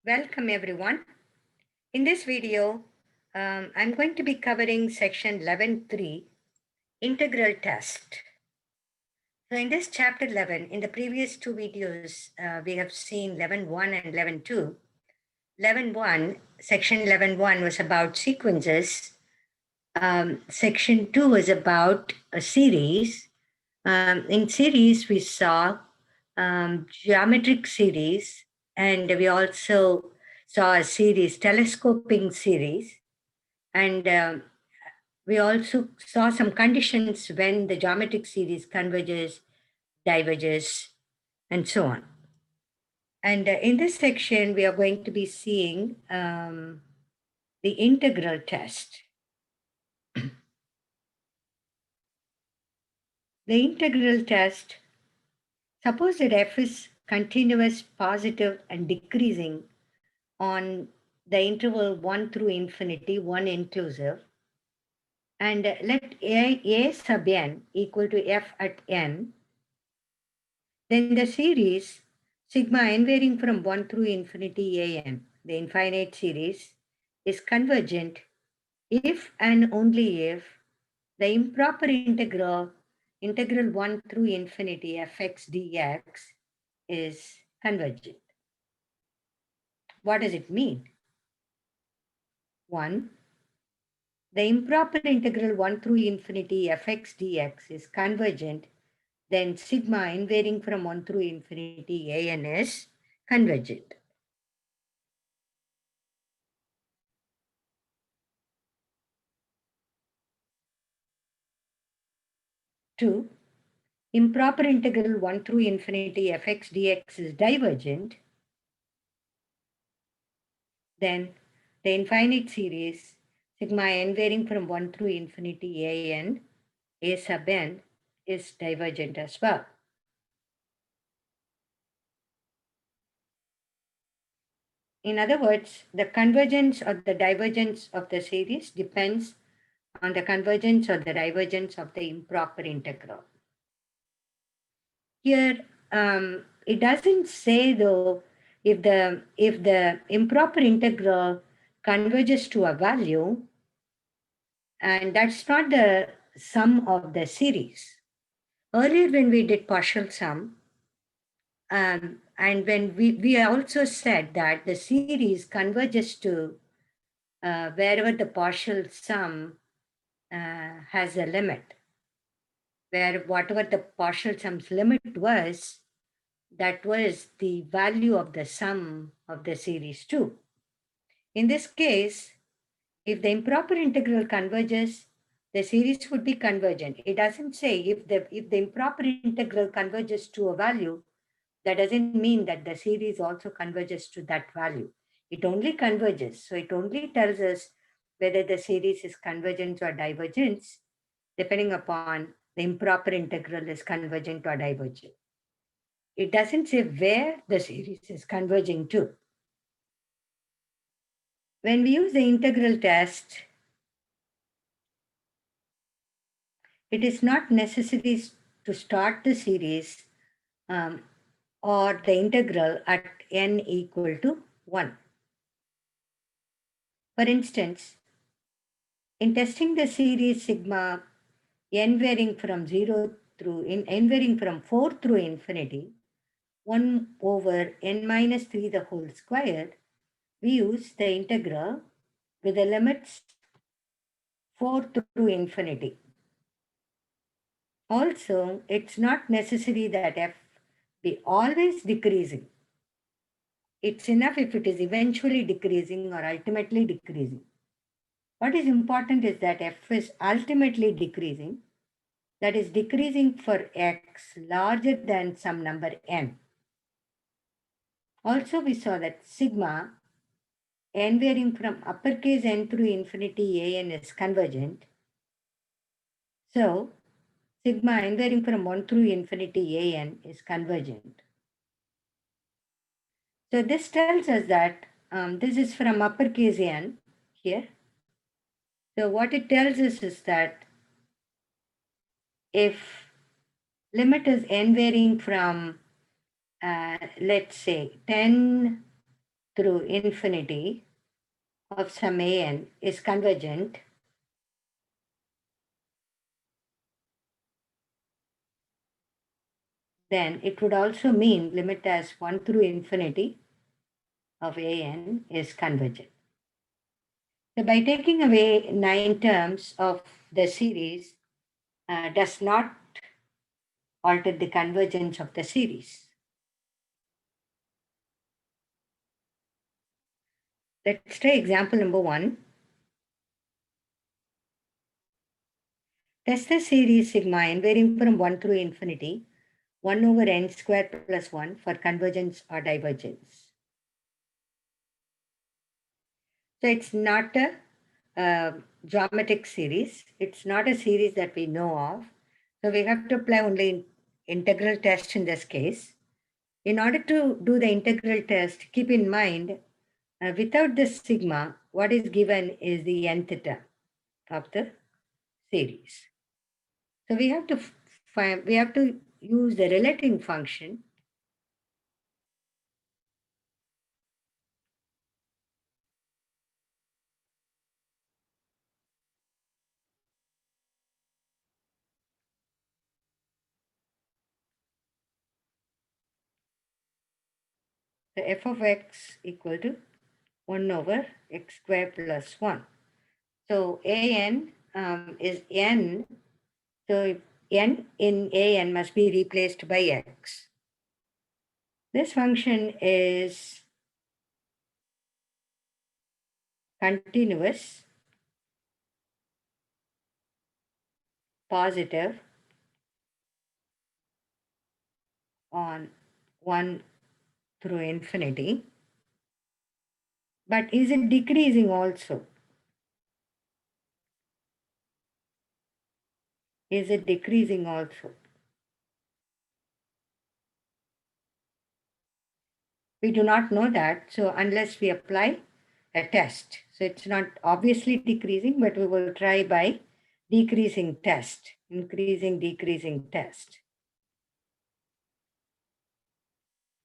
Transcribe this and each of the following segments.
Welcome everyone. In this video, I'm going to be covering section 11.3, integral test. So in this chapter 11, in the previous two videos, we have seen 11.1 and 11.2. 11.1, section 11.1 was about sequences. Section 2 is about a series. In series, we saw geometric series, and we also saw a series, telescoping series, and we also saw some conditions when the geometric series converges, diverges, and so on. And in this section, we are going to be seeing the integral test. The integral test, suppose that f is continuous, positive, and decreasing on the interval 1 through infinity, 1 inclusive, and let a sub n equal to f at n, then the series sigma n varying from 1 through infinity a n, the infinite series, is convergent if and only if the improper integral 1 through infinity fx dx is convergent. What does it mean? 1. The improper integral 1 through infinity fx dx is convergent, then sigma n varying from 1 through infinity a n is convergent. Two, improper integral 1 through infinity fx dx is divergent, then the infinite series sigma n varying from 1 through infinity a n, a sub n, is divergent as well. In other words, the convergence or the divergence of the series depends on the convergence or the divergence of the improper integral. Here, it doesn't say though if the improper integral converges to a value, and that's not the sum of the series. Earlier when we did partial sum, and when we also said that the series converges to wherever the partial sum has a limit, where whatever the partial sum's limit was, that was the value of the sum of the series too. In this case, if the improper integral converges, the series would be convergent. It doesn't say if the improper integral converges to a value, that doesn't mean that the series also converges to that value. It only converges. So it only tells us whether the series is convergent or divergent, depending upon the improper integral is convergent or divergent. It doesn't say where the series is converging to. When we use the integral test, it is not necessary to start the series or the integral at n equal to 1. For instance, in testing the series sigma n varying from 0 through n varying from 4 through infinity, 1 over n minus 3 the whole square, we use the integral with the limits 4 through infinity. Also, it's not necessary that f be always decreasing. It's enough if it is eventually decreasing or ultimately decreasing. What is important is that f is ultimately decreasing, that is decreasing for x larger than some number n. Also, we saw that sigma n varying from uppercase n through infinity a n is convergent. So, sigma n varying from 1 through infinity a n is convergent. So this tells us that this is from uppercase n here. So what it tells us is that if limit is n varying from, let's say, 10 through infinity of some an is convergent, then it would also mean limit as 1 through infinity of an is convergent. So by taking away 9 terms of the series does not alter the convergence of the series. Let's try example number 1. Test the series sigma n varying from 1 through infinity 1 over n squared plus 1 for convergence or divergence. So it's not a geometric series. It's not a series that we know of. So we have to apply only integral test in this case. In order to do the integral test, keep in mind, without this sigma, what is given is the nth term of the series. So we have to use the relating function. The f of x equal to 1 over x squared plus 1. So an is n. So n in an must be replaced by x. This function is continuous, positive on 1 through infinity. But is it decreasing also? Is it decreasing also? We do not know that. So unless we apply a test. So it's not obviously decreasing, but we will try by decreasing test, increasing, decreasing test.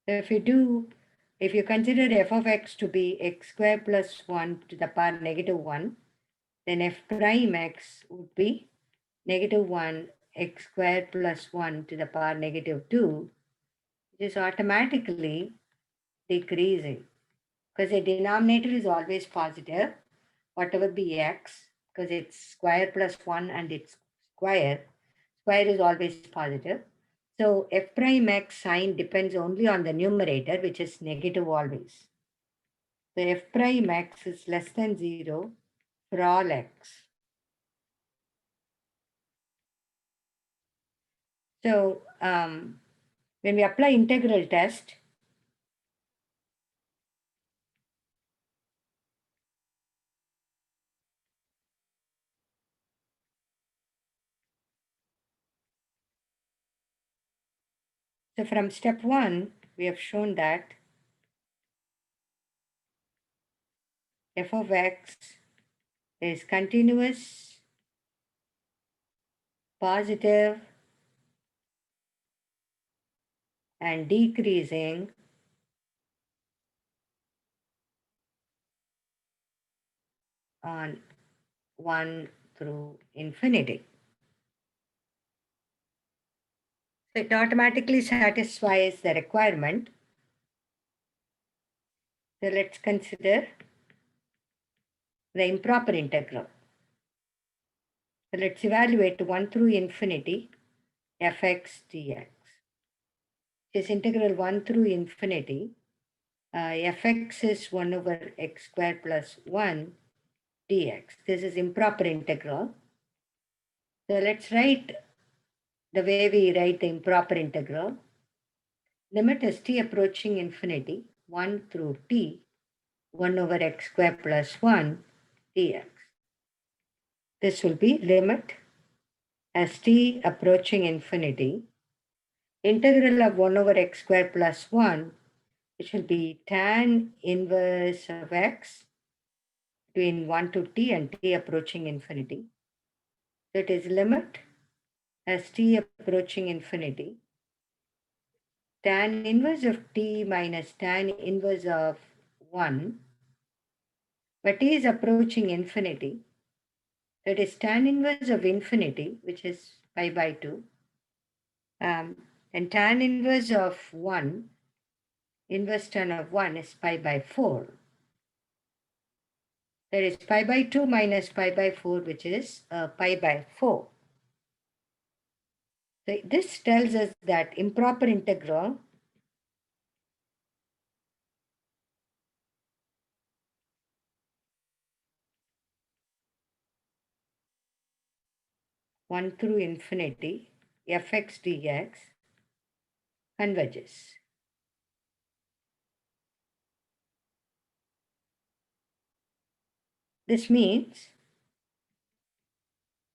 So if you consider f of x to be x squared plus 1 to the power negative 1, then f prime x would be negative 1 x squared plus 1 to the power negative 2, which is automatically decreasing because the denominator is always positive, whatever be x, because it's square plus 1 and it's square is always positive. So f prime x sign depends only on the numerator, which is negative always. So f prime x is less than 0 for all x. So when we apply integral test, so from step 1, we have shown that f of x is continuous, positive, and decreasing on 1 through infinity. So it automatically satisfies the requirement. So let's consider the improper integral. So let's evaluate 1 through infinity fx dx. This integral 1 through infinity, fx is 1 over x squared plus 1 dx. This is improper integral. So let's write the way we write the improper integral. Limit as t approaching infinity, 1 through t, 1 over x squared plus 1 dx. This will be limit as t approaching infinity, integral of 1 over x squared plus 1, which will be tan inverse of x between 1 to t and t approaching infinity. So it is limit as t approaching infinity, tan inverse of t minus tan inverse of 1, but t is approaching infinity, that is tan inverse of infinity, which is pi by 2, and tan inverse of 1, inverse tan of 1 is pi by 4. That is pi by 2 minus pi by 4, which is pi by 4. So this tells us that improper integral one through infinity fx dx converges. This means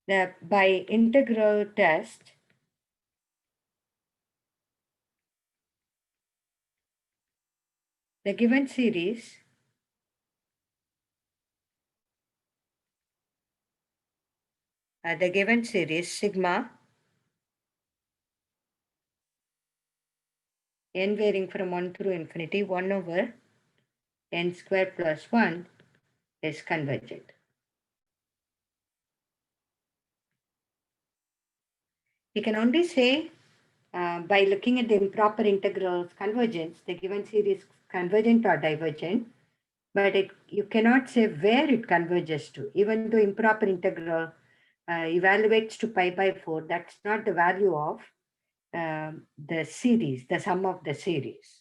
that by integral test, the given series sigma n varying from 1 through infinity 1 over n square plus 1 is convergent. We can only say by looking at the improper integrals convergence, the given series convergent or divergent, but you cannot say where it converges to. Even though improper integral evaluates to pi by 4, that's not the value of the series, the sum of the series.